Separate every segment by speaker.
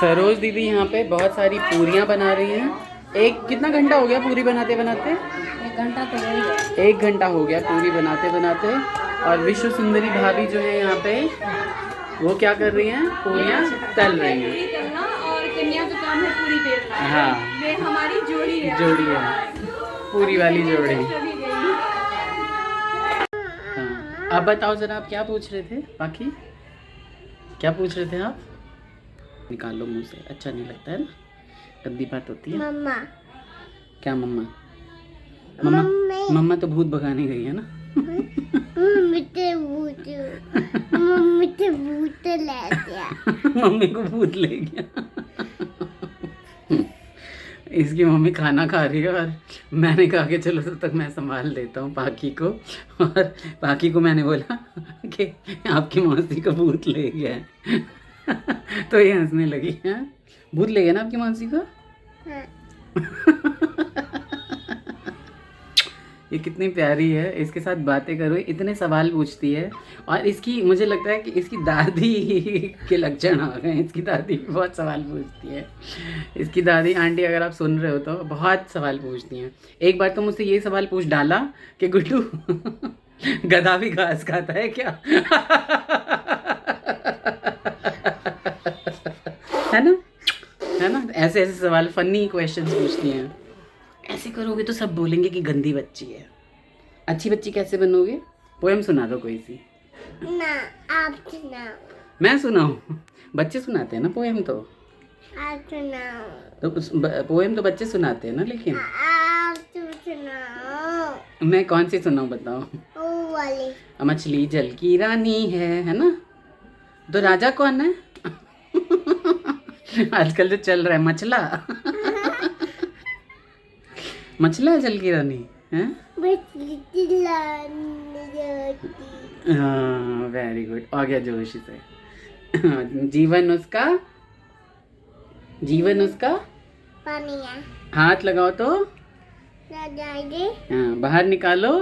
Speaker 1: सरोज दीदी यहाँ पे बहुत सारी पूरियाँ बना रही हैं। कितना घंटा हो गया पूरी बनाते बनाते?
Speaker 2: 1 घंटा तो हो गया।
Speaker 1: 1 घंटा हो गया पूरी बनाते बनाते। और विश्व सुंदरी भाभी जो है यहाँ पे वो क्या कर रही हैं? पूरियाँ तल रही हैं।
Speaker 2: पूरी तलना और कन्या का काम है पूरी बेलना।
Speaker 1: हाँ,
Speaker 2: वे हमारी जोड़ी है।
Speaker 1: जोड़ी है, पूरी वाली जोड़ी। हाँ, अब बताओ जरा आप क्या पूछ रहे थे? बाकी क्या पूछ रहे थे आप? निकालो मुंह से, अच्छा नहीं लगता है ना, गंदी बात होती है।
Speaker 3: मम्मा
Speaker 1: क्या मम्मा? मम्मा मम्मा तो भूत भगाने गई है ना।
Speaker 3: मम्मी तो भूत ले गया।
Speaker 1: मम्मी को भूत ले गया। इसकी मम्मी खाना खा रही है और मैंने कहा कि चलो तब तक मैं संभाल देता हूँ पाकी को। और पाकी को मैंने बोला कि आपकी मौसी को भूत ले गया है। तो ये हंसने लगी है। भूत ले गया ना आपकी मौसी को?
Speaker 3: हाँ।
Speaker 1: ये कितनी प्यारी है, इसके साथ बातें करो, इतने सवाल पूछती है। और इसकी मुझे लगता है कि इसकी दादी के लक्षण आ गए। इसकी दादी बहुत सवाल पूछती है। इसकी दादी आंटी अगर आप सुन रहे हो तो बहुत सवाल पूछती हैं। एक बार तो मुझसे ये सवाल पूछ डाला कि गुड्डू गधा भी घास खाता है क्या? है ना, है ना? ऐसे ऐसे सवाल, फनी क्वेश्चंस पूछती हैं। ऐसे करोगे तो सब बोलेंगे कि गंदी बच्ची है। अच्छी बच्ची कैसे बनोगे? पोएम सुना दो कोई सी।
Speaker 3: ना, आप सुनाओ।
Speaker 1: मैं सुनाऊं? बच्चे सुनाते हैं ना पोएम तो।
Speaker 3: आप सुनाओ।
Speaker 1: तो पोएम तो बच्चे सुनाते हैं ना, लेकिन
Speaker 3: आप सुनाओ।
Speaker 1: मैं कौन सी सुनाऊं बताओ?
Speaker 3: वो वाली।
Speaker 1: मछली जल की रानी है ना? तो राजा कौन है? आजकल जो चल रहा है मछला। मछला है जल की रानी है? हाँ, वेरी गुड, आ गया जोश से। जीवन उसका
Speaker 3: पानी है।
Speaker 1: हाथ लगाओ तो
Speaker 3: दादाजी,
Speaker 1: हाँ, बाहर निकालो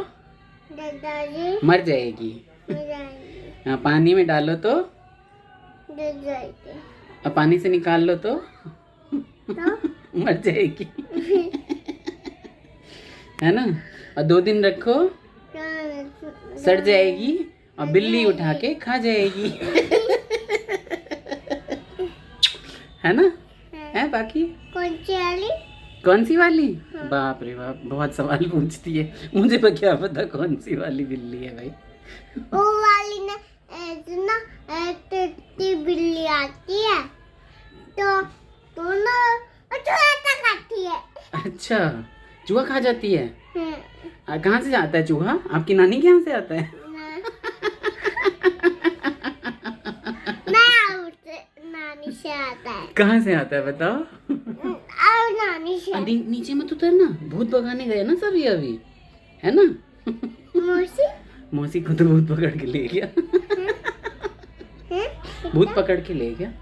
Speaker 3: दादाजी,
Speaker 1: मर जाएगी।
Speaker 3: दादाजी,
Speaker 1: हाँ, पानी में डालो तो,
Speaker 3: दादाजी,
Speaker 1: और पानी से निकाल लो तो
Speaker 3: तो
Speaker 1: मर जाएगी। है ना? और 2 दिन रखो सड़ जाएगी और बिल्ली उठा के खा जाएगी। है ना? है बाकी
Speaker 3: कौन सी वाली?
Speaker 1: कौन सी वाली? बाप रे बाप, बहुत सवाल पूछती है। मुझे तो क्या पता कौन सी वाली बिल्ली है भाई।
Speaker 3: वो वाली ना टट्टी बिल्ली आती है तो ना चूहा खाती है।
Speaker 1: अच्छा, चूहा खा जाती है? कहाँ से आता है चूहा? आपकी नानी के यहाँ से आता है?
Speaker 3: नानी से आता है।
Speaker 1: कहाँ से आता है बताओ?
Speaker 3: नानी से।
Speaker 1: नीचे मत उतरना, भूत भगाने गए ना सभी अभी, है ना?
Speaker 3: मौसी?
Speaker 1: मौसी को तो भूत पकड़ के ले गया। भूत पकड़ के ले गया।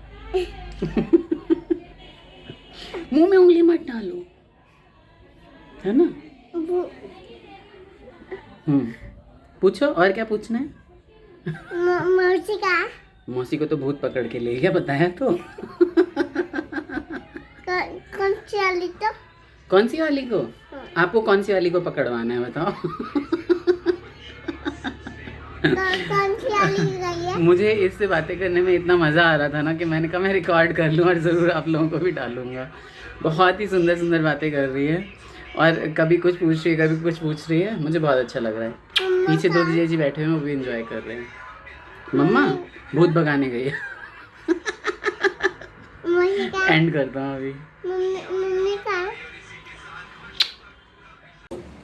Speaker 1: मुंह में उंगली मत डालो, है ना? पूछो और क्या पूछना है?
Speaker 3: मौसी का?
Speaker 1: मौसी को तो भूत पकड़ के ले गया, बताया तो।
Speaker 3: कौन सी वाली तो?
Speaker 1: कौन सी वाली को? आपको कौन सी वाली को पकड़वाना है बताओ?
Speaker 3: कौन सी वाली गई है?
Speaker 1: मुझे इससे बातें करने में इतना मज़ा आ रहा था ना कि मैंने कहा मैं रिकॉर्ड कर लूँ और ज़रूर आप लोगों को भी डालूंगा। बहुत ही सुंदर सुंदर बातें कर रही है और कभी कुछ पूछ रही है, कभी कुछ पूछ रही है। मुझे बहुत अच्छा लग रहा है। पीछे 2 जीजा जी बैठे हुए हैं, वो भी इंजॉय कर रहे हैं। मम्मा भूत भगाने गई है। एंड करता हूँ अभी।
Speaker 3: मम्मी का?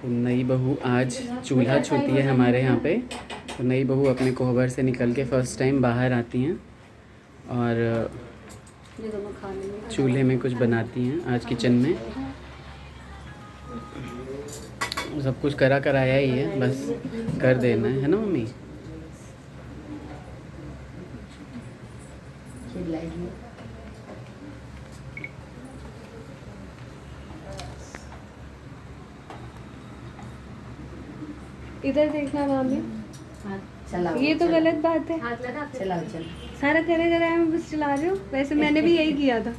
Speaker 1: तो नई बहू आज चूल्हा छूती है हमारे यहाँ पे। तो नई बहू अपने कोहबर से निकल के फर्स्ट टाइम बाहर आती हैं और चूल्हे में कुछ बनाती हैं आज किचन में। सब कुछ करा कराया ही है, बस कर देना है ना मम्मी?
Speaker 2: इधर देखना मामी,
Speaker 4: चलाओ,
Speaker 2: ये तो गलत बात है।
Speaker 4: चलाओ चलो। सारा करेगा रहा है, मैं बस चला रही हूँ। वैसे मैंने भी यही किया था।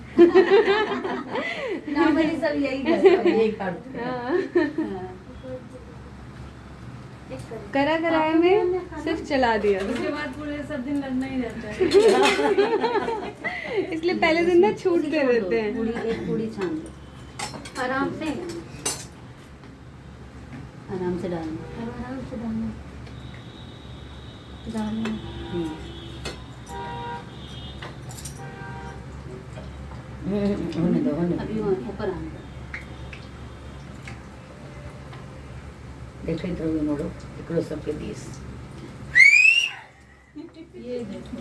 Speaker 2: नॉर्मली सब यही करते हैं, यही करते हैं।
Speaker 4: हाँ। करा कराया में सिर्फ चला दिया।
Speaker 2: उसके बाद पूरे सब दिन लगना ही रहता है।
Speaker 4: इसलिए पहले दिन ना छूट दे देते हैं।
Speaker 2: पूरी एक पूरी छान दो आराम से, आराम से डालना, आराम से डालना, होने दो, अभी ऊपर आने दो। देखो इधर भी मोड़ो, इकड़ो सबके बीच। ये देखो,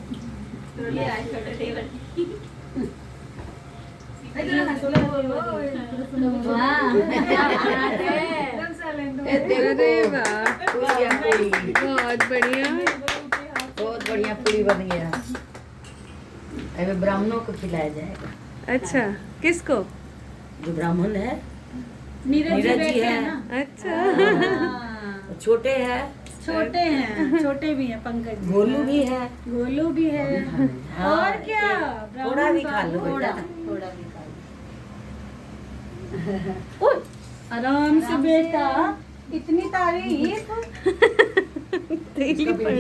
Speaker 2: ये आज छोटा टेबल।
Speaker 4: अरे वाह, बहुत बढ़िया,
Speaker 2: बहुत बढ़िया पूरी बन गया। अभी ब्राह्मणों को खिलाया जाएगा।
Speaker 4: अच्छा, किसको?
Speaker 2: जो ब्राह्मण है, नीरज जी है।
Speaker 4: अच्छा,
Speaker 2: छोटे है,
Speaker 5: छोटे हैं, छोटे भी हैं, पंकज
Speaker 2: गोलू भी है,
Speaker 5: गोलू भी है।
Speaker 2: हाँ,
Speaker 5: और क्या,
Speaker 2: थोड़ा भी खा लो बेटा, थोड़ा भी खा लो।
Speaker 5: आराम से बेटा, इतनी तारीफ।
Speaker 4: तेली पड़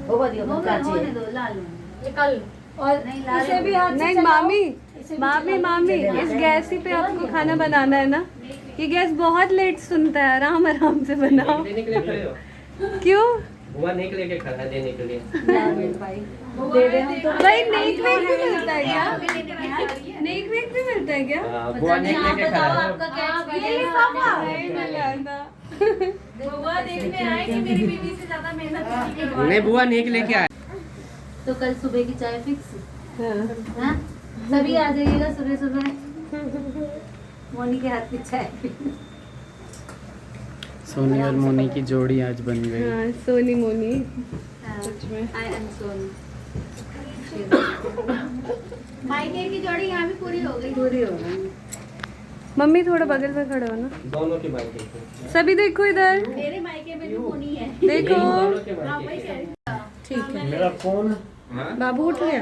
Speaker 2: वो बढ़िया होने दो, लाल ये कल
Speaker 5: और इसे भी हाथ से
Speaker 4: नहीं
Speaker 5: चलाओ।
Speaker 4: मामी, मामी, इस गैस ही पे आपको खाना बनाना है ना? ये गैस बहुत लेट सुनता है, आराम आराम से बनाओ।
Speaker 6: देने के लिए खड़े हो?
Speaker 4: क्यों
Speaker 6: बुआ नहीं के लेके खड़ा है देने के लिए।
Speaker 5: दे दे हम तो।
Speaker 4: भाई नेक वेक भी मिलता है क्या? नेक वेक भी मिलता है क्या?
Speaker 6: हाँ, बुआ नहीं के लेके खड़ा है।
Speaker 4: नहीं मिला।
Speaker 2: बुआ देखने आए कि मेरी बीवी से ज्यादा मेहनत
Speaker 6: नहीं बुआ नहीं के लेके आए।
Speaker 2: तो कल सुबह की चाय फिक्स। हाँ? सभी आ जाइएगा सुबह सुबह, मोनी के हाथ की चाय।
Speaker 1: सोनी और मोनी की जोड़ी आज बन गई।
Speaker 4: हाँ, सोनी मोनी।
Speaker 2: सच
Speaker 4: में।
Speaker 2: I am Soni. मायके की जोड़ी यहाँ भी पूरी हो गई। पूरी हो गई।
Speaker 4: मम्मी थोड़ा बगल में खड़े हो ना।
Speaker 6: दोनों की बात है।
Speaker 4: सभी देखो इधर,
Speaker 2: मेरे मायके में भी मोनी है।
Speaker 4: देखो।
Speaker 6: दोनों की
Speaker 2: हाँ
Speaker 6: बात
Speaker 2: वही
Speaker 6: है।
Speaker 2: कह रही हूँ।
Speaker 4: ठीक है।
Speaker 6: मेरा फोन
Speaker 4: बाबू उठ गया।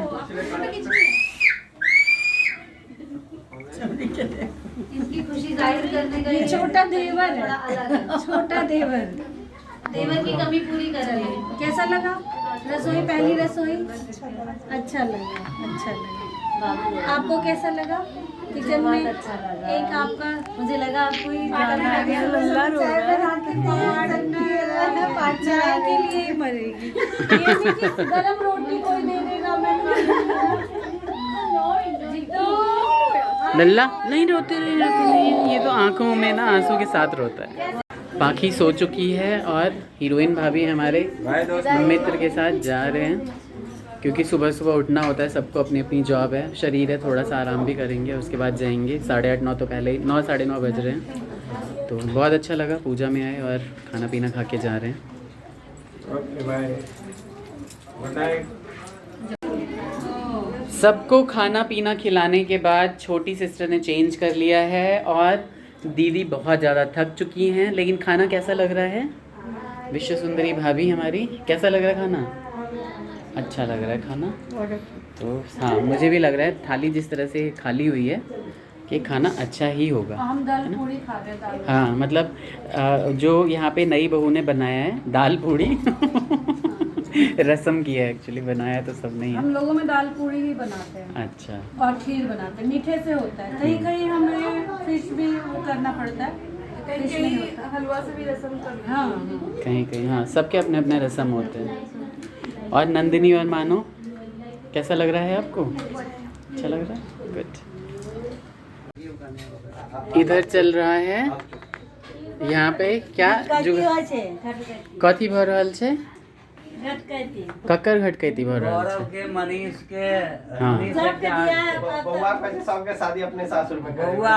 Speaker 2: इनकी खुशी जाहिर करने का
Speaker 5: ये छोटा देवर है।
Speaker 2: थोड़ा अलग है।
Speaker 5: छोटा देवर।
Speaker 2: देवर की कमी पूरी कर रहे हैं।
Speaker 5: कैसा लगा रसोई, पहली रसोई? अच्छा लगा, अच्छा लगा।
Speaker 2: बाबू
Speaker 5: आपको कैसा लगा किचन
Speaker 2: बहुत
Speaker 5: में?
Speaker 2: अच्छा लगा।
Speaker 5: एक आपका
Speaker 2: मुझे लगा आपको ही जाना है।
Speaker 5: चाय के लिए ही मरेगी। ये नहीं कि गरम रोटी कोई दे देगा,
Speaker 1: लल्ला नहीं रोते नहीं, ये तो आंखों में ना आंसू के साथ रोता है। पाखी सो चुकी है और हीरोइन भाभी हमारे मित्र के साथ जा रहे हैं, क्योंकि सुबह सुबह उठना होता है, सबको अपनी अपनी जॉब है, शरीर है, थोड़ा सा आराम भी करेंगे, उसके बाद जाएंगे। 8:30 तो पहले ही 9 साढ़े 9 बज रहे हैं। तो बहुत अच्छा लगा, पूजा में आए और खाना पीना खा के जा रहे हैं।
Speaker 6: Okay bye. Good night.
Speaker 1: सबको खाना पीना खिलाने के बाद छोटी सिस्टर ने चेंज कर लिया है और दीदी बहुत ज़्यादा थक चुकी हैं। लेकिन खाना कैसा लग रहा है? विश्व सुंदरी भाभी हमारी, कैसा लग रहा है खाना? अच्छा लग रहा है खाना। तो हाँ, मुझे भी लग रहा है थाली जिस तरह से खाली हुई है कि खाना अच्छा ही होगा।
Speaker 5: हम दाल पूड़ी खा रहे दाल।
Speaker 1: हाँ, मतलब जो यहाँ पे नई बहू ने बनाया है दाल पूड़ी रसम की है एक्चुअली, बनाया तो सब नहीं
Speaker 5: हम
Speaker 1: है।
Speaker 5: लोगों में दाल पूड़ी ही बनाते हैं
Speaker 1: अच्छा,
Speaker 5: और खीर बनाते हैं, मीठे से होता है। कहीं कहीं हमें फिश भी वो करना पड़ता है, फिश नहीं होता।
Speaker 2: हलवा से भी रसम कर।
Speaker 5: हाँ,
Speaker 1: कहीं कहीं हाँ, सबके अपने अपने रस्म होते हैं। और नंदिनी और मानो, कैसा लग रहा है आपको? अच्छा लग रहा है? गुड। इधर चल रहा है यहाँ पे क्या जो कथी भर रहल छे? ककर घटकैती भर रहल
Speaker 7: गौरव
Speaker 1: छे।
Speaker 7: के मनीष के
Speaker 1: हाँ।
Speaker 7: मनीष के
Speaker 6: बउआ का सबके शादी अपने सासुर में करे।
Speaker 7: बउआ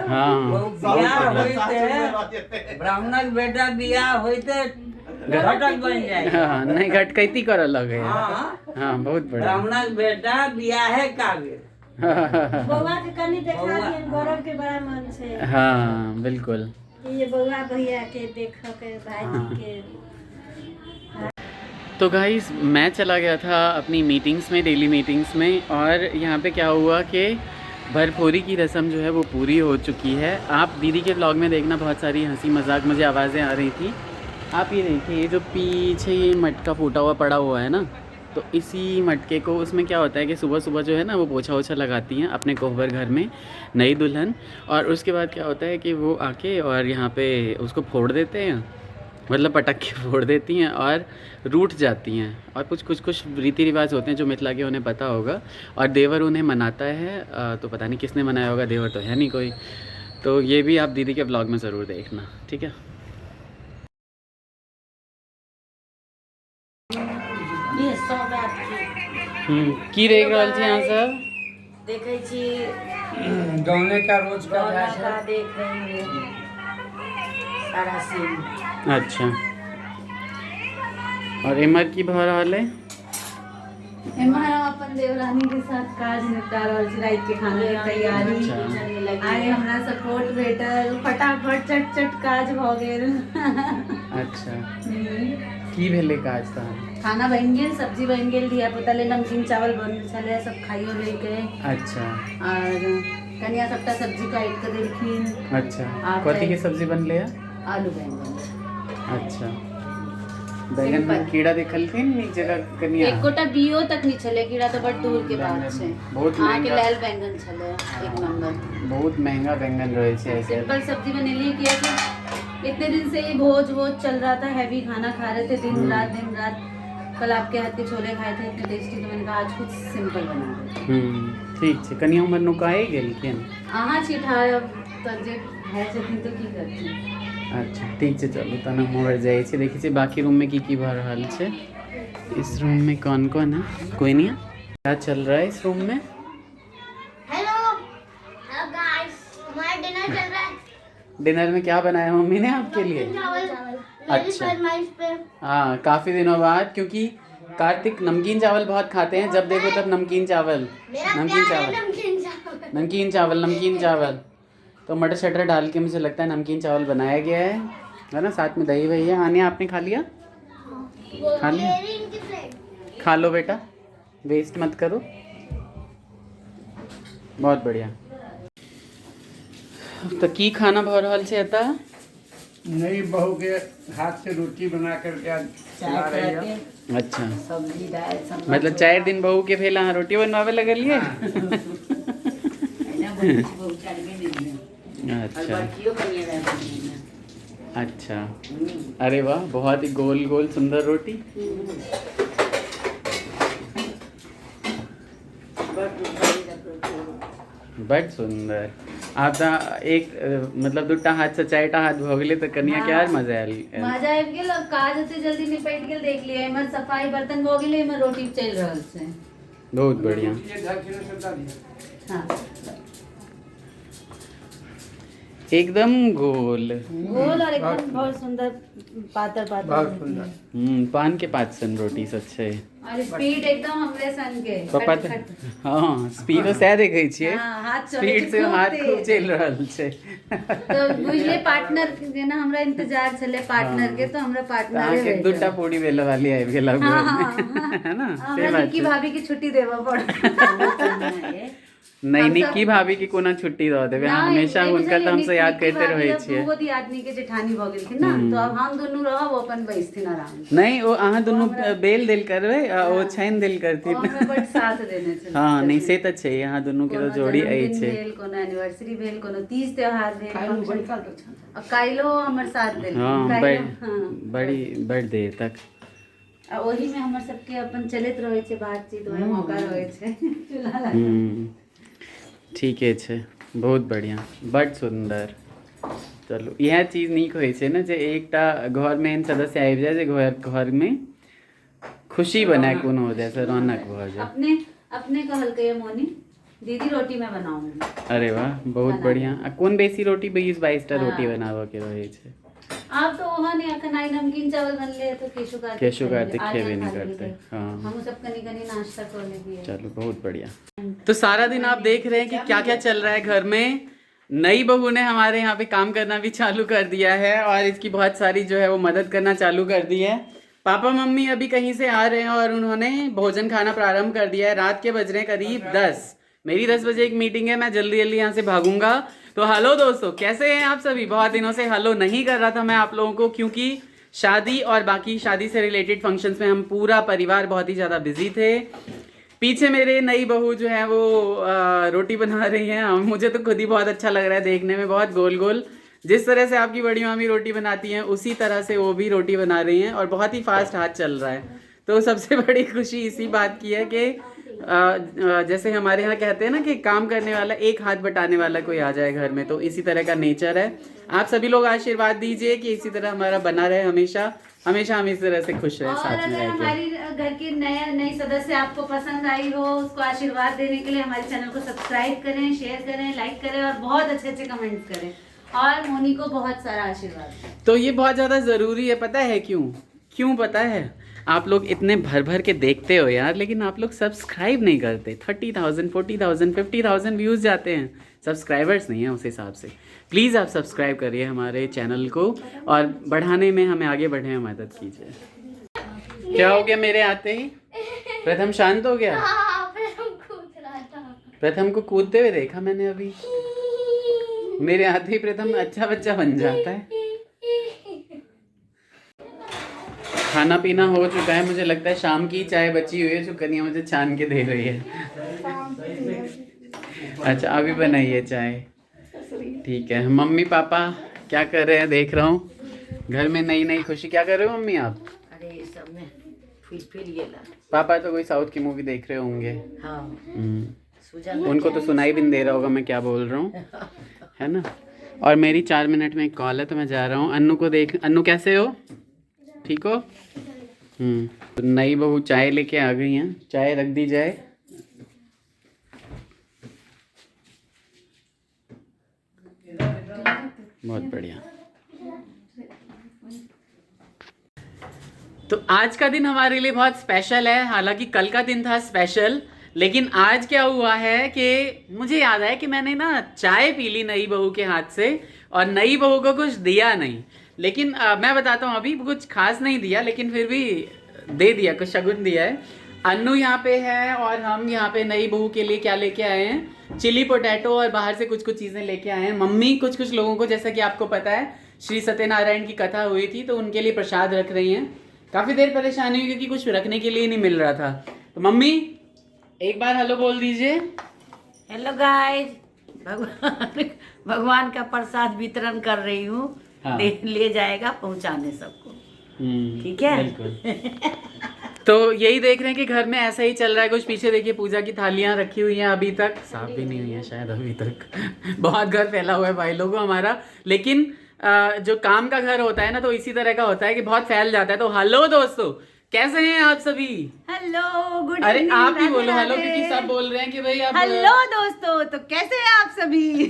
Speaker 1: हाँ,
Speaker 7: बियाह होइते
Speaker 6: होते
Speaker 7: ब्राह्मणक बेटा बियाह होइते घटक बन जाए।
Speaker 1: हाँ, नहीं घटकैती कर लगे है।
Speaker 7: हाँ
Speaker 1: हाँ, बहुत बड़ा।
Speaker 7: ब्राह्मणक बेटा बियाह है काबिल।
Speaker 5: बउआ के कनी देखा दियन, गौरव के बड़ा मन से
Speaker 1: हाँ, बिल्कुल।
Speaker 5: कि ये बउआ भैया के देखो के भाई के।
Speaker 1: तो गाइस मैं चला गया था अपनी मीटिंग्स में, डेली मीटिंग्स में, और यहाँ पे क्या हुआ कि भरपूरी की रस्म जो है वो पूरी हो चुकी है। आप दीदी के ब्लॉग में देखना, बहुत सारी हंसी मजाक मुझे आवाज़ें आ रही थी। आप ये देखिए, ये जो पीछे ये मटका फूटा हुआ पड़ा हुआ है ना, तो इसी मटके को, उसमें क्या होता है कि सुबह सुबह जो है ना वो पोछा वोछा लगाती हैं अपने कोहबर घर में नई दुल्हन, और उसके बाद क्या होता है कि वो आके और यहाँ पे उसको फोड़ देते हैं, मतलब पटक के फोड़ देती हैं और रूठ जाती हैं। और कुछ रीति रिवाज होते हैं जो मिथिला के उन्हें पता होगा, और देवर उन्हें मनाता है। तो पता नहीं किसने मनाया होगा, देवर तो है नहीं कोई। तो ये भी आप दीदी के ब्लॉग में ज़रूर देखना, ठीक है।
Speaker 7: ये सब
Speaker 1: की देख रहल छी यहाँ सब?
Speaker 7: देखे छी
Speaker 8: गौने का रोज का
Speaker 7: गौना
Speaker 8: अभ्यास
Speaker 7: का
Speaker 8: है।
Speaker 7: देख रही हूँ सारा सीन।
Speaker 1: अच्छा, और इमर की भर रहल है?
Speaker 2: एम्मा अपन देवरानी के साथ काज निपटा रहल छी, रात के खाना के तैयारी।
Speaker 1: अच्छा।
Speaker 2: आइ हमरा सपोर्ट भेटल, फटाफट चट चट काज भ गेल।
Speaker 1: अच्छा, की भेलै काज तहन?
Speaker 2: खाना बन गेल, सब्जी बन गेल, धिया पुता ले नमकीन चावल बनल छलै, सब खाइयो लेके।
Speaker 1: अच्छा
Speaker 2: और कनिया सबटा सब्जी काट के देलखिन।
Speaker 1: अच्छा,
Speaker 2: आप
Speaker 1: कथी के
Speaker 2: है?
Speaker 1: सब्जी बनले है?
Speaker 2: आलू बैंगन।
Speaker 1: अच्छा, बैगन में कीड़ा देखलखिन नीक जगह कनिया?
Speaker 2: एकोटा बियो तक नहीं छले, कीड़ा तो बड़ दूर के बात छै।
Speaker 1: बहुत
Speaker 2: अहाँ के
Speaker 1: महंगा।
Speaker 2: लाल बैंगन छले, एक नंबर।
Speaker 1: बहुत महंगा बैंगन रहे छै ऐसे।
Speaker 2: सिंपल सब्जी बनेली, किया कि इतने दिन से ये भोज चल रहा था, हैवी खाना खा रहे थे दिन रात। कल आपके हाथ के छोले खाए थे, इतने टेस्टी, तो मैंने कहा आज कुछ सिंपल बना दो।
Speaker 1: ठीक छै। कनिया हमर नुकाए गेलखिन?
Speaker 2: अहाँ छी ठाड़, तब जे है छथिन तो की करथिन।
Speaker 1: अच्छा ठीक छै, चलू तहन हम उम्हर जाइ छी, देखै छी बाकी रूम में की भऽ रहल छै। इस रूम में कौन कौन है? कोई नहीं है? क्या चल रहा है इस रूम में?
Speaker 3: हेलो हेलो गाइस, हमारा डिनर चल रहा है।
Speaker 1: डिनर में क्या बनाया मम्मी ने आपके लिए?
Speaker 3: चावल मेरी
Speaker 1: अच्छा।
Speaker 3: फरमाइश पे।
Speaker 1: हाँ, काफ़ी दिनों बाद, क्योंकि कार्तिक नमकीन चावल बहुत खाते हैं, जब देखो तब नमकीन चावल,
Speaker 3: मेरा
Speaker 1: नमकीन
Speaker 3: प्यार है
Speaker 1: चावल,
Speaker 3: नमकीन चावल।
Speaker 1: नमकीन चावल। तो मटर शटर डाल के मुझे लगता है नमकीन चावल बनाया गया है ना। साथ में दही वही है। आने आपने खा लिया? खा लिया?
Speaker 3: मेरी इनकी प्लेट।
Speaker 1: खा लो बेटा, वेस्ट मत करो। बहुत बढ़िया। तो की खाना भऽ रहल छै एतऽ?
Speaker 8: नई बहू के हाथ से रोटी बना करके आज खिला
Speaker 7: चाय
Speaker 8: रही
Speaker 7: खाते,
Speaker 8: है।
Speaker 1: अच्छा,
Speaker 7: सब्जी दाल सब
Speaker 1: मतलब 4 दिन बहू के भेल अहाँ रोटी बनवावे लगलिए? अच्छा अच्छा, अरे वाह, बहुत ही गोल गोल सुंदर रोटी। बड़ सुंदर। आप तो एक मतलब 2टा हाथ से 4टा हाथ भऽ गेलै, तऽ कनिया के और मजा आयल।
Speaker 2: मजा आबि गेल, और काज एते जल्दी निपट गेल। देख लिया, इमहर सफाई बर्तन भऽ गेलै, इमहर रोटी चल रहल छै।
Speaker 1: बहुत बढ़िया।
Speaker 8: ये 10 किलो से डाल दिया।
Speaker 2: हाँ,
Speaker 1: एकदम गोल।
Speaker 2: गोल और एकदम बहुत सुंदर, पातर
Speaker 8: बहुत सुंदर।
Speaker 1: पान के 5 सन रोटी सच छै।
Speaker 2: और स्पीड एकदम हमरे सन के।
Speaker 1: पापा
Speaker 2: खट खट।
Speaker 1: हाँ, स्पीडो सएह देखै छियै।
Speaker 2: हाँ, हाथ चलै
Speaker 1: स्पीड
Speaker 2: छै
Speaker 1: से
Speaker 2: खूब
Speaker 1: हाथ
Speaker 2: तेज।
Speaker 1: खूब चलि रहल छै।
Speaker 2: तो बुझले पार्टनर के ना, हमरा इंतजार छले पार्टनर के, तो हमरा पार्टनर
Speaker 1: अहाँके 2टा पूरी बेले वाली आबि गेल अब
Speaker 2: हाँ,
Speaker 1: घर
Speaker 2: हाँ,
Speaker 1: में, है ना? से
Speaker 2: हमरा
Speaker 1: बात
Speaker 2: निक्की
Speaker 1: छै।
Speaker 2: भाभी की छुट्टी देबऽ पड़त।
Speaker 1: नहीं
Speaker 2: हम
Speaker 1: निक्की
Speaker 2: सब-
Speaker 1: भाभी के कोना छुट्टी दऽ देबै, हमेशा हुनका तऽ हमसे याद करते रहै छियै।
Speaker 2: वो आदमी के जेठानी भऽ गेलखिन ना, तो अब हम दुनू रहब, अपन बैसथिन आराम से।
Speaker 1: नहीं, ओ अहाँ दुनू बेल देल करबै आ ओ छानि देल
Speaker 2: ओ
Speaker 1: करथिन।
Speaker 2: हमरा बड साथ देने छथिन।
Speaker 1: हाँ, नहीं से तऽ छै, अहाँ दुनू के
Speaker 2: कोनो
Speaker 1: तऽ जोड़ी
Speaker 2: जन्मदिन
Speaker 1: अछि।
Speaker 2: भेल, कोनो एनिवर्सरी भेल, कोनो तीज त्योहार भेल, आ काल्हिओ हमर साथ देलखिन।
Speaker 1: हाँ,
Speaker 2: काल्हिओ- हाँ।
Speaker 1: बड़ी देर तक।
Speaker 2: आ ओही में हमर सबके अपन चलैत रहै छै बातचीत, ओहे मौका रहै छै। चूल्हा लगा।
Speaker 1: ठीके छै, बहुत बढ़िया, बड़ सुंदर। चलू, इएह चीज नीक होइ छै ने, जे एकटा घर में एहन सदस्य आबि जाय जे घर में खुशी बनाए, कोनो जैसे रौनक भऽ जाए।
Speaker 2: अपने कहलकै मोनी, दीदी रोटी मैं बनाऊंगी।
Speaker 1: अरे वाह, बहुत बढ़िया। आ कोन बेसी रोटी 20-22टा रोटी बनाबऽ के रहै छै?
Speaker 2: आप तो वहाँ नहीं, अखन आई नमकीन चावल बनले तो केशु कार्तिक
Speaker 1: खेबे नहीं करते। हाँ,
Speaker 2: हम सब कनी कनी नाश्ता कर लेंगे।
Speaker 1: चलो बहुत बढ़िया। तो सारा दिन आप देख रहे हैं कि क्या क्या चल रहा है घर में। नई बहू ने हमारे यहाँ पे काम करना भी चालू कर दिया है, और इसकी बहुत सारी जो है वो मदद करना चालू कर दी है। पापा मम्मी अभी कहीं से आ रहे हैं और उन्होंने भोजन खाना प्रारंभ कर दिया है। रात के बज रहे हैं करीब 10। मेरी 10 बजे एक मीटिंग है, मैं जल्दी जल्दी यहाँ से भागूंगा। तो हेलो दोस्तों, कैसे हैं आप सभी? बहुत दिनों से हेलो नहीं कर रहा था मैं आप लोगों को, क्योंकि शादी और बाकी शादी से रिलेटेड फंक्शंस में हम पूरा परिवार बहुत ही ज़्यादा बिजी थे। पीछे मेरे नई बहू जो है वो रोटी बना रही है। मुझे तो खुद ही बहुत अच्छा लग रहा है देखने में, बहुत गोल गोल। जिस तरह से आपकी बड़ी मामी रोटी बनाती हैं उसी तरह से वो भी रोटी बना रही हैं और बहुत ही फास्ट हाथ चल रहा है। तो सबसे बड़ी खुशी इसी बात की है कि जैसे हमारे यहाँ कहते हैं ना कि काम करने वाला एक हाथ बटाने वाला कोई आ जाए घर में, तो इसी तरह का नेचर है। आप सभी लोग आशीर्वाद दीजिए कि इसी तरह हमारा बना रहे, हमेशा हमेशा हम इस तरह से खुश रहे
Speaker 2: और
Speaker 1: साथ में
Speaker 2: अगर
Speaker 1: रहकर।
Speaker 2: हमारी घर की नई सदस्य आपको पसंद आई हो, उसको आशीर्वाद देने के लिए हमारे चैनल को सब्सक्राइब करें, शेयर करें, लाइक करें और बहुत अच्छे अच्छे कमेंट्स करें और मोनी को बहुत सारा आशीर्वाद दें।
Speaker 1: तो ये बहुत ज़्यादा ज़रूरी है, पता है क्यों पता है? आप लोग इतने भर भर के देखते हो यार, लेकिन आप लोग सब्सक्राइब नहीं करते। 30,000 40,000 50,000 व्यूज़ जाते हैं, सब्सक्राइबर्स नहीं हैं उस हिसाब से। प्लीज़ आप सब्सक्राइब करिए हमारे चैनल को और बढ़ाने में हमें आगे बढ़ने में मदद कीजिए। क्या हो गया मेरे आते ही? प्रथम शांत हो गया? प्रथम को कूदते हुए देखा मैंने अभी। मेरे आते ही प्रथम अच्छा बच्चा बन जाता है। खाना पीना हो चुका है, मुझे लगता है शाम की चाय बची हुई है जो कन्या मुझे छान के दे रही है। अच्छा अभी बनाई है चाय, ठीक है। मम्मी पापा क्या कर रहे हैं देख रहा हूँ। घर में नई नई खुशी। क्या कर रहे हो मम्मी आप?
Speaker 7: अरे सब में फिर ये ला।
Speaker 1: पापा तो कोई साउथ की मूवी देख रहे होंगे।
Speaker 7: हाँ
Speaker 1: हम्म। उनको तो सुनाई भी नहीं दे रहा होगा मैं क्या बोल रहा हूँ, है ना। और मेरी 4 मिनट में एक कॉल है तो मैं जा रहा हूँ अन्नू को देख। अन्नू कैसे हो? ठीक हो? तो नई बहू चाय लेके आ गई हैं, चाय रख दी जाए। बहुत बढ़िया। तो आज का दिन हमारे लिए बहुत स्पेशल है। हालांकि कल का दिन था स्पेशल, लेकिन आज क्या हुआ है कि मुझे याद है कि मैंने ना चाय पी ली नई बहू के हाथ से और नई बहू को कुछ दिया नहीं। लेकिन मैं बताता हूँ, अभी कुछ खास नहीं दिया लेकिन फिर भी दे दिया, कुछ शगुन दिया है। अन्नू यहाँ पे है और हम यहाँ पे नई बहू के लिए क्या लेके आए हैं, चिली पोटैटो और बाहर से कुछ कुछ चीज़ें लेके आए हैं। मम्मी कुछ कुछ लोगों को, जैसा कि आपको पता है श्री सत्यनारायण की कथा हुई थी तो उनके लिए प्रसाद रख रही हैं। काफ़ी देर परेशानी हुई क्योंकि कुछ रखने के लिए नहीं मिल रहा था। तो मम्मी एक बार हेलो बोल दीजिए।
Speaker 7: हेलो गाइस, भगवान का प्रसाद वितरण कर रही हूँ।
Speaker 1: हाँ।
Speaker 7: ले जाएगा पहुँचाने सबको, ठीक है।
Speaker 1: बिल्कुल। तो यही देख रहे हैं कि घर में ऐसा ही चल रहा है कुछ। पीछे देखिए पूजा की थालियां रखी हुई हैं, अभी तक साफ भी नहीं हुई है शायद अभी तक। बहुत घर फैला हुआ है भाई लोगों हमारा, लेकिन जो काम का घर होता है ना तो इसी तरह का होता है कि बहुत फैल जाता है। तो हेलो दोस्तों, कैसे हैं आप सभी?
Speaker 2: हेलो, गुड
Speaker 1: अरे
Speaker 2: इवनिंग,
Speaker 1: आप ही
Speaker 2: राधे
Speaker 1: बोलो हेलो,
Speaker 2: राधे।
Speaker 1: क्योंकि सब बोल रहे हैं कि भाई आप
Speaker 2: हेलो दोस्तों, तो कैसे हैं आप सभी?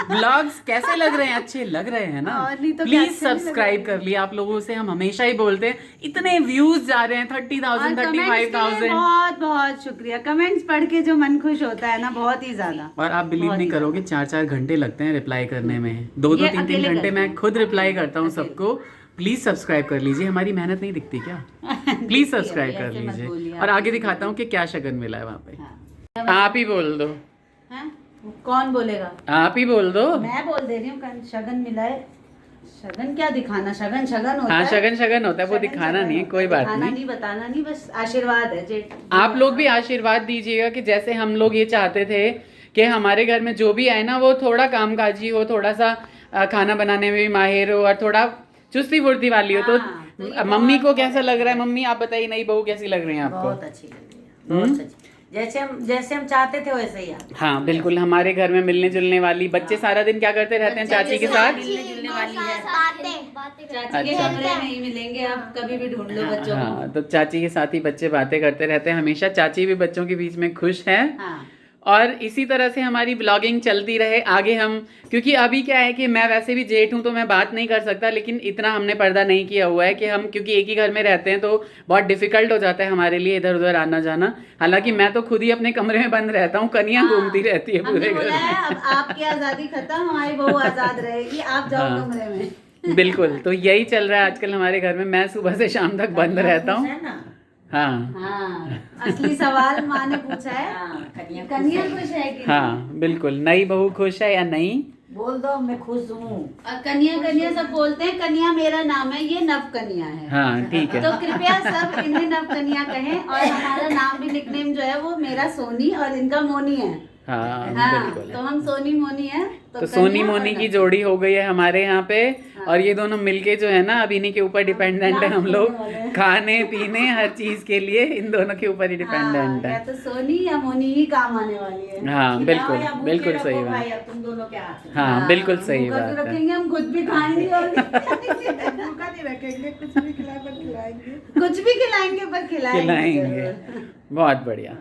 Speaker 1: ब्लॉग्स कैसे लग रहे हैं? अच्छे लग रहे हैं ना?
Speaker 2: और नहीं तो क्या,
Speaker 1: प्लीज
Speaker 2: अच्छे नहीं लग
Speaker 1: सब्सक्राइब कर लिया। आप लोगों से हम हमेशा ही बोलते हैं, इतने व्यूज जा रहे हैं 30,000 35,000।
Speaker 2: बहुत बहुत शुक्रिया। कमेंट्स पढ़ के जो मन खुश होता है ना, बहुत ही ज्यादा।
Speaker 1: और आप बिलीव
Speaker 2: बहुत
Speaker 1: नहीं
Speaker 2: ही
Speaker 1: करोगे 4-4 घंटे लगते हैं रिप्लाई करने में। 2-2
Speaker 2: ये
Speaker 1: 3-3
Speaker 2: अकेले
Speaker 1: घंटे
Speaker 2: करते
Speaker 1: मैं खुद रिप्लाई करता हूँ सबको। प्लीज सब्सक्राइब कर लीजिए, हमारी मेहनत नहीं दिखती क्या? प्लीज सब्सक्राइब कर
Speaker 2: ऐसे मत बोलिए
Speaker 1: लीजिए।
Speaker 2: आप।
Speaker 1: और आगे दिखाता हूँ कि क्या शगन मिला है वहाँ पे। आप ही बोल दो।
Speaker 2: हैं? कौन बोलेगा?
Speaker 1: आप ही बोल दो।
Speaker 2: मैं बोल दे रही हूँ, शगन मिला है। शगन क्या दिखाना, शगन शगन होता
Speaker 1: हाँ
Speaker 2: है।
Speaker 1: शगन शगन होता है, वो
Speaker 2: शगन
Speaker 1: दिखाना
Speaker 2: शगन
Speaker 1: नहीं है,
Speaker 2: होता
Speaker 1: कोई
Speaker 2: है,
Speaker 1: बात
Speaker 2: दिखाना
Speaker 1: नहीं।
Speaker 2: बताना नहीं, बस आशीर्वाद है जे।
Speaker 1: आप लोग भी आशीर्वाद दीजिएगा कि जैसे हम लोग ये चाहते थे कि हमारे घर में जो भी आए ना वो थोड़ा कामकाजी हो, थोड़ा सा खाना बनाने में भी माहिर हो और थोड़ा चुस्ती फुर्ती वाली हो। तो मम्मी को कैसा लग रहा है? मम्मी आप बताइए, नई बहू कैसी लग रही है आपको?
Speaker 7: बहुत अच्छी लग रही है, बहुत अच्छी। जैसे हम चाहते थे वैसे ही आप।
Speaker 1: हाँ बिल्कुल, हमारे घर में मिलने जुलने वाली। बच्चे सारा दिन क्या करते रहते हैं? चाची के साथ।
Speaker 7: मिलने जुलने वाली है।
Speaker 2: चाची के कमरे में ही मिलेंगे, आप कभी भी ढूंढ लो बच्चों को।
Speaker 1: हाँ तो चाची के साथ ही बच्चे बातें करते रहते हैं हमेशा। चाची भी बच्चों के बीच में खुश है।
Speaker 2: हाँ।
Speaker 1: और इसी तरह से हमारी ब्लॉगिंग चलती रहे आगे। हम क्योंकि अभी क्या है कि मैं वैसे भी जेठ हूँ तो मैं बात नहीं कर सकता, लेकिन इतना हमने पर्दा नहीं किया हुआ है कि हम, क्योंकि एक ही घर में रहते हैं तो बहुत डिफिकल्ट हो जाता है हमारे लिए इधर उधर आना जाना। हालांकि मैं तो खुद ही अपने कमरे में बंद रहता हूँ, कनियाँ घूमती रहती है
Speaker 2: हमने
Speaker 1: पूरे घर
Speaker 2: बोला है
Speaker 1: में।
Speaker 2: अब आपकी आजादी खत्म, हमारी बहू आजाद रहेगी, आप जाओ
Speaker 1: हाँ।
Speaker 2: कमरे में।
Speaker 1: बिल्कुल, तो यही चल रहा है आजकल हमारे घर में। मैं सुबह से शाम तक बंद रहता हूँ।
Speaker 7: है ना?
Speaker 1: हाँ
Speaker 2: हाँ, असली सवाल माँ ने पूछा है,
Speaker 7: हाँ, कन्या
Speaker 2: कन्या खुश है कि नहीं?
Speaker 1: हाँ बिल्कुल, नई बहू खुश है या नहीं?
Speaker 7: बोल दो मैं खुश हूँ।
Speaker 2: और कन्या कन्या सब बोलते हैं, कन्या मेरा नाम है, ये नव कन्या है।
Speaker 1: हाँ ठीक है।
Speaker 2: तो कृपया सब इन्हें नव कन्या कहें, और हमारा नाम भी निकनेम जो है वो मेरा सोनी और इनका मोनी है।
Speaker 1: हाँ
Speaker 2: हाँ,
Speaker 1: बिल्कुल।
Speaker 2: तो हम सोनी मोनी है।
Speaker 1: तो सोनी
Speaker 2: कन्या और
Speaker 1: मोनी की
Speaker 2: नव।
Speaker 1: जोड़ी हो गई है हमारे यहाँ पे। और ये दोनों मिलके जो है ना, अब इन्हीं के ऊपर डिपेंडेंट है हम लोग, खाने पीने हर चीज के लिए इन दोनों के ऊपर ही डिपेंडेंट
Speaker 2: या
Speaker 1: है।
Speaker 2: तो सोनी या मोनी ही काम आने वाली है।
Speaker 1: हाँ बिल्कुल,
Speaker 7: खिलाओ या भूखे
Speaker 1: बिल्कुल
Speaker 7: रखो
Speaker 1: सही
Speaker 7: भाई,
Speaker 1: बात।
Speaker 7: अब तुम दोनों के हाथ में।
Speaker 1: हाँ बिल्कुल सही
Speaker 2: भूखा तो
Speaker 1: बात है।
Speaker 2: रखेंगे, हम खुद भी खाएंगे और
Speaker 5: भूखा नहीं रखेंगे, कुछ भी खिलाकर खिलाएंगे।
Speaker 2: कुछ भी खिलाएंगे, पर खिलाएंगे
Speaker 1: खिलाएंगे।
Speaker 2: जरूर।
Speaker 1: बहुत बढ़िया।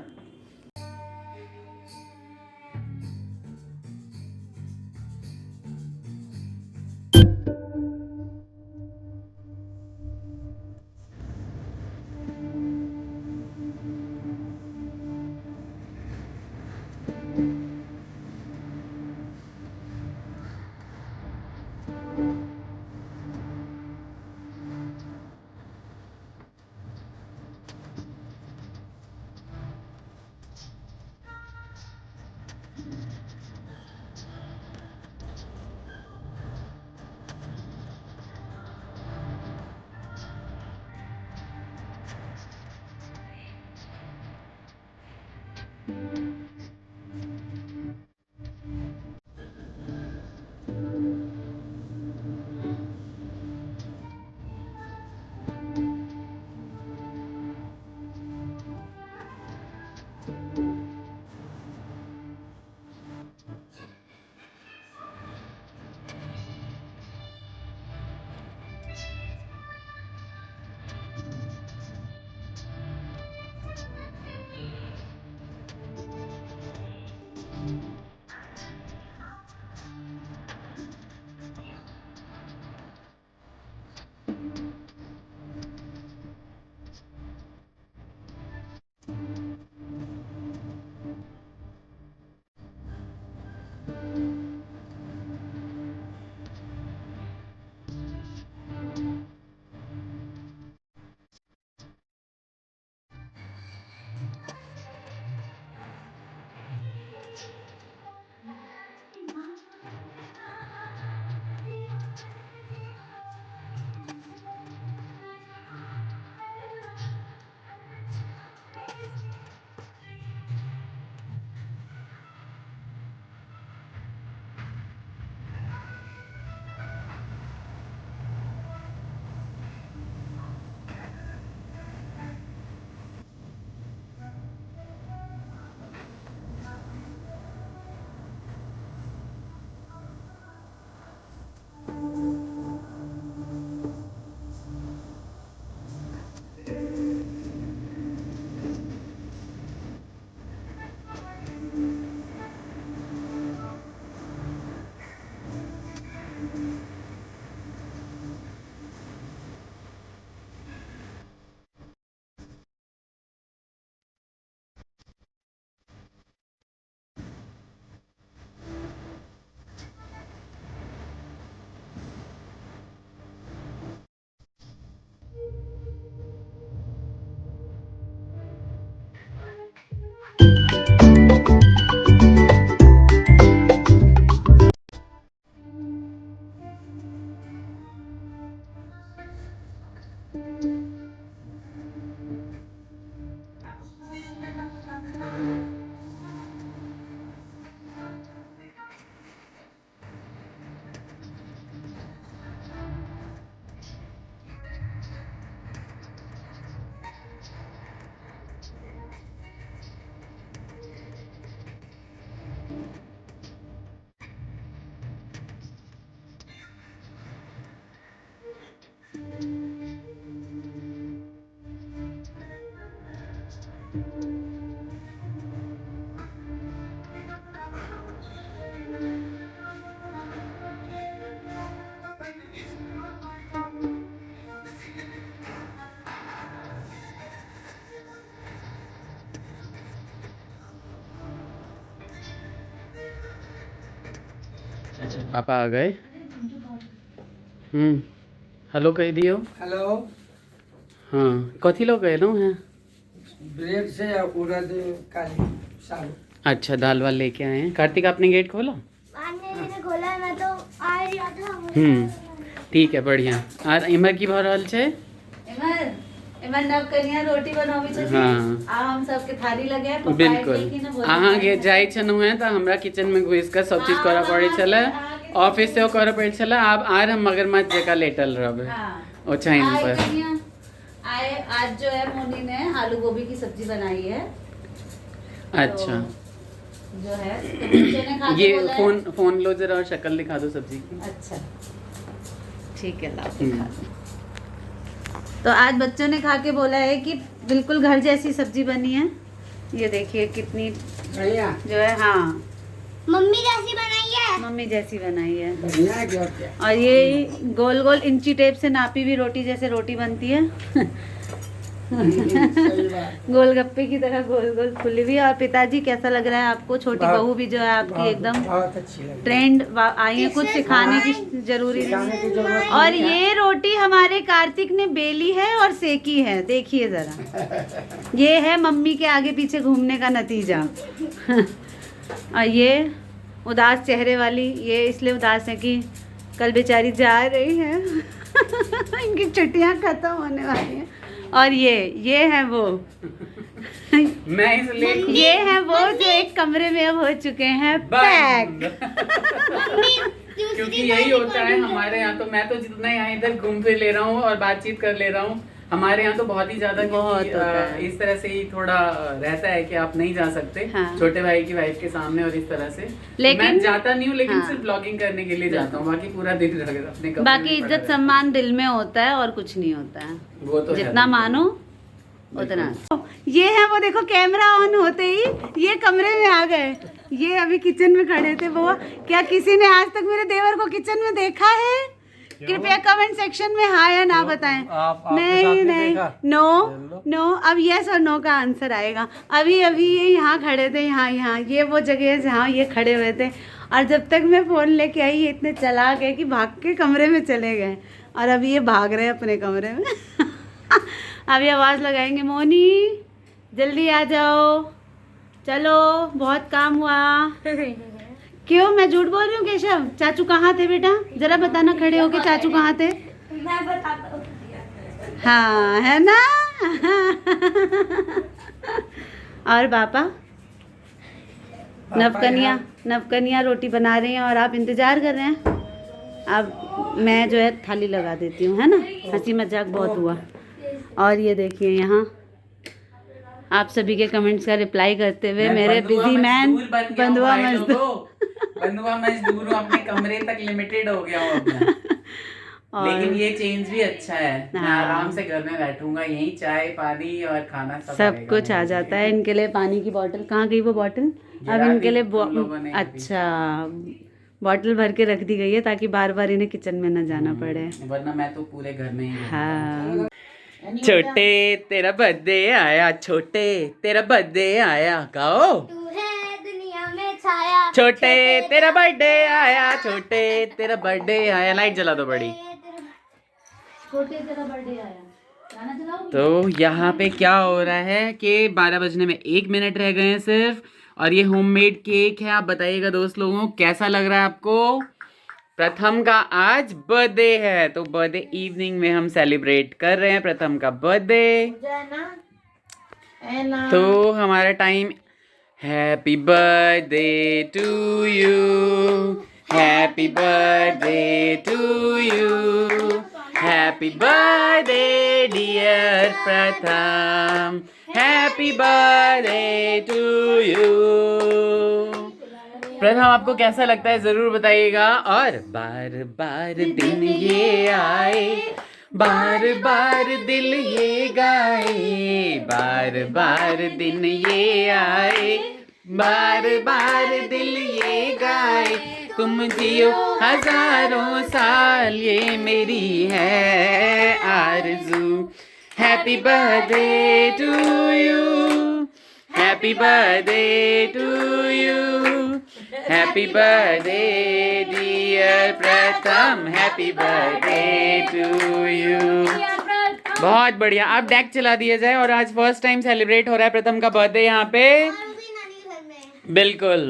Speaker 1: पापा आ गए। हेलो कह दियो।
Speaker 8: हेलो।
Speaker 1: हाँ कथी लोग कह रहा है।
Speaker 8: ब्रेड से उड़द काली साग।
Speaker 1: अच्छा दाल वाल लेके आए हैं। कार्तिक आपने गेट खोला।
Speaker 3: मैंने खोला है, मैं तो आ ही रहा था।
Speaker 1: ठीक है बढ़िया। और इमर की भर रहल छे।
Speaker 2: एमन नव कनिया रोटी बनाबी छथिन।
Speaker 1: हाँ।
Speaker 2: आ हम सबके थाली लगे हैं, पप्पा
Speaker 1: बिल्कुल
Speaker 2: लेके ना बोले
Speaker 1: अहाँ के जाय छनु है तो हमरा किचन में घुस कर सब चीज करऽ पड़े छले। ऑफिस से करऽ पड़े छले। अब आर हम मगरमच्छ जका लेटल रहबे
Speaker 2: हाँ।
Speaker 1: ओ चाइन
Speaker 2: आए
Speaker 1: पर।
Speaker 2: कनिया, आए आज जो है मोनी ने आलू गोभी की सब्जी बनाई है।
Speaker 1: अच्छा
Speaker 2: तो जो है तो बच्चे ने खा के
Speaker 1: ये
Speaker 2: बोला है-
Speaker 1: फोन लो जरा और शक्ल दिखा दो सब्जी की।
Speaker 2: अच्छा ठीक है लाओ दिखा दो। तो आज बच्चों ने खा के बोला है कि बिल्कुल घर जैसी सब्जी बनी है। ये देखिए कितनी
Speaker 8: बढ़िया।
Speaker 2: जो है हाँ
Speaker 3: मम्मी जैसी बनाई है।
Speaker 2: मम्मी जैसी बनाई है।
Speaker 8: बढ़िया है क्या क्या।
Speaker 2: और ये गोल गोल इंची टेप से नापी हुई रोटी जैसे रोटी बनती है।
Speaker 8: सही बात।
Speaker 2: गोलगप्पे की तरह गोल गोल फुली हुई। और पिताजी कैसा लग रहा है आपको? छोटी
Speaker 8: बहुत-
Speaker 2: बहू भी जो है आपकी एकदम
Speaker 8: बहुत अच्छी लगी।
Speaker 2: ट्रेंड आई है, कुछ सिखाने की जरूरी
Speaker 8: सिखाने
Speaker 2: नहीं।
Speaker 8: की जरूरत नहीं
Speaker 2: और
Speaker 8: है।
Speaker 2: ये रोटी हमारे कार्तिक ने बेली है और सेकी है, देखिए जरा। ये है मम्मी के आगे पीछे घूमने का नतीजा। और ये उदास चेहरे वाली, ये इसलिए उदास है कि कल बेचारी जा रही है। इनकी छुट्टियां खत्म होने वाली हैं। और ये है वो
Speaker 1: मैं इसलिए
Speaker 2: ये है वो जो एक कमरे में अब हो चुके हैं पैक।
Speaker 1: क्योंकि यही होता है हमारे यहाँ। तो मैं तो जितना यहाँ इधर घूम फिर ले रहा हूँ और बातचीत कर ले रहा हूँ, हमारे यहाँ तो बहुत ही ज्यादा
Speaker 2: बहुत
Speaker 1: क्योंकि,
Speaker 2: होता है।
Speaker 1: इस तरह से ही थोड़ा रहता है कि आप नहीं जा सकते
Speaker 2: हाँ।
Speaker 1: छोटे भाई की वाइफ के सामने और इस तरह से।
Speaker 2: लेकिन-
Speaker 1: मैं जाता नहीं हूँ लेकिन
Speaker 2: हाँ।
Speaker 1: सिर्फ ब्लॉगिंग करने के लिए जाता हूँ। बाकी पूरा दिन अपने कमरे में
Speaker 2: बाकी
Speaker 1: पड़ा
Speaker 2: इज्जत
Speaker 1: रहता
Speaker 2: सम्मान दिल में होता है और कुछ नहीं होता है।
Speaker 1: है। वो तो है।
Speaker 2: जितना मानो उतना। ये है वो, देखो कैमरा ऑन होते ही ये कमरे में आ गए। ये अभी किचन में खड़े थे। वो क्या किसी ने आज तक मेरे देवर को किचन में देखा है? कृपया कमेंट सेक्शन में हाँ या ना बताएं। नहीं नहीं नो अब यस और नो का आंसर आएगा। अभी अभी ये यहाँ खड़े थे, यहाँ ये वो जगह है जहाँ ये खड़े हुए थे। और जब तक मैं फ़ोन लेके आई ये इतने चला गए कि भाग के कमरे में चले गए। और अभी ये भाग रहे हैं अपने कमरे में। अभी आवाज़ लगाएंगे, मोनी जल्दी आ जाओ, चलो बहुत काम हुआ। क्यों मैं झूठ बोल रही हूँ केशव? चाचू कहाँ थे बेटा? जरा बताना खड़े हो के चाचू कहाँ थे?
Speaker 3: मैं बताता हूँ।
Speaker 2: हाँ है ना। और पापा नवकनिया रोटी बना रही हैं और आप इंतजार कर रहे हैं। अब मैं जो है थाली लगा देती हूँ, है ना। हंसी मजाक बहुत हुआ। और ये देखिए यहाँ आप सभी के कमेंट्स का रिप्लाई करते हुए
Speaker 1: मैं
Speaker 2: मेरे
Speaker 1: बंधुआ
Speaker 2: बिजी मैन
Speaker 1: मजदूर बन गया हूँ
Speaker 2: बंधुआ
Speaker 1: भाई
Speaker 2: मजदूर।
Speaker 1: लोगों। बंधुआ मजदूर हूँ, अपने कमरे तक लिमिटेड हो गया हूँ अपना।
Speaker 2: और
Speaker 1: लेकिन ये चेंज भी अच्छा है। मैं
Speaker 2: हाँ।
Speaker 1: आराम से घर में बैठूंगा, यहीं चाय पानी और खाना
Speaker 2: सब
Speaker 1: आएगा
Speaker 2: कुछ आ
Speaker 1: मेरे
Speaker 2: जाता
Speaker 1: लिए।
Speaker 2: है। इनके लिए पानी की बोतल, कहाँ गई वो बोतल? अब
Speaker 1: गिरा
Speaker 2: इनके
Speaker 1: दी
Speaker 2: लिए
Speaker 1: तुम लोगों ने अभी।
Speaker 2: अच्छा बोतल भर के रख दी गई है ताकि बार बार इन्हें किचन में न जाना पड़े।
Speaker 1: वरना मैं तो पूरे घर में ही रहता
Speaker 2: हाँ
Speaker 1: छोटे तेरा बर्थडे आया, छोटे तेरा बर्थडे आया, गाओ।
Speaker 3: तू है दुनिया में छाया।
Speaker 1: छोटे तेरा बर्थडे आया, छोटे तेरा बर्थडे आया। लाइट जला दो बड़ी।
Speaker 2: छोटे तेरा बर्थडे आया, गाना चलाओ।
Speaker 1: तो यहाँ पे क्या हो रहा है कि 12 बजने में 1 मिनट रह गए हैं सिर्फ। और ये होममेड केक है। आप बताइएगा दोस्त लोगों कैसा लग रहा है आपको। प्रथम का आज बर्थडे है तो बर्थडे इवनिंग में हम सेलिब्रेट कर रहे हैं प्रथम का बर्थडे। तो हमारा time happy birthday to you, happy birthday to you, happy birthday dear Pratham, happy birthday to you. Pratham आपको कैसा लगता है जरूर बताइएगा। और बार बार दिन ये आए, बार बार दिल ये गाए, बार बार दिन ये आए, बार बार दिल ये गाए, तुम जियो हजारों साल ये मेरी है आरज़ू। Happy birthday to you, happy birthday to you, happy birthday dear dear Pratham, happy birthday to you. बहुत बढ़िया, अब डेक चला दिया जाए। और आज फर्स्ट टाइम सेलिब्रेट हो रहा है प्रथम का बर्थडे यहाँ पे। बिल्कुल।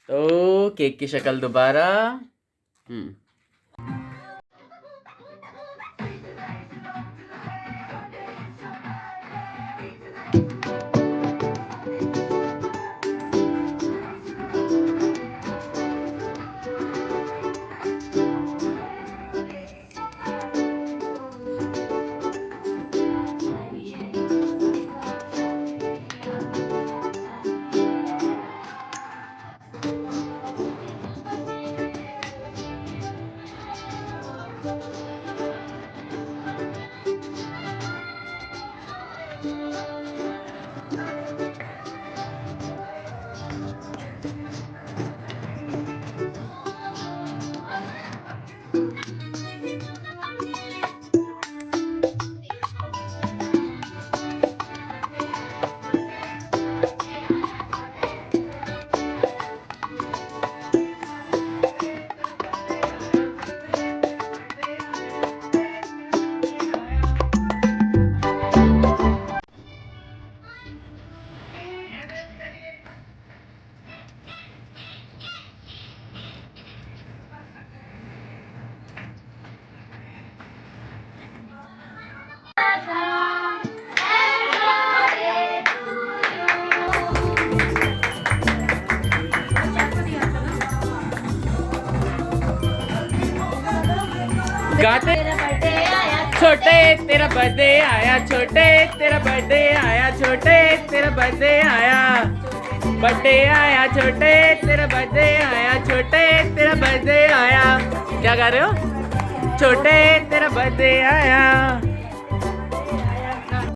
Speaker 1: तो केक की शक्ल दोबारा। गाते छोटे तेरा बर्थडे आया, छोटे तेरा बर्थडे आया, छोटे तेरा बर्थडे आया, बर्थडे आया, छोटे तेरा बर्थडे आया, छोटे तेरा बर्थडे आया। क्या गा रहे हो? छोटे तेरा बर्थडे आया।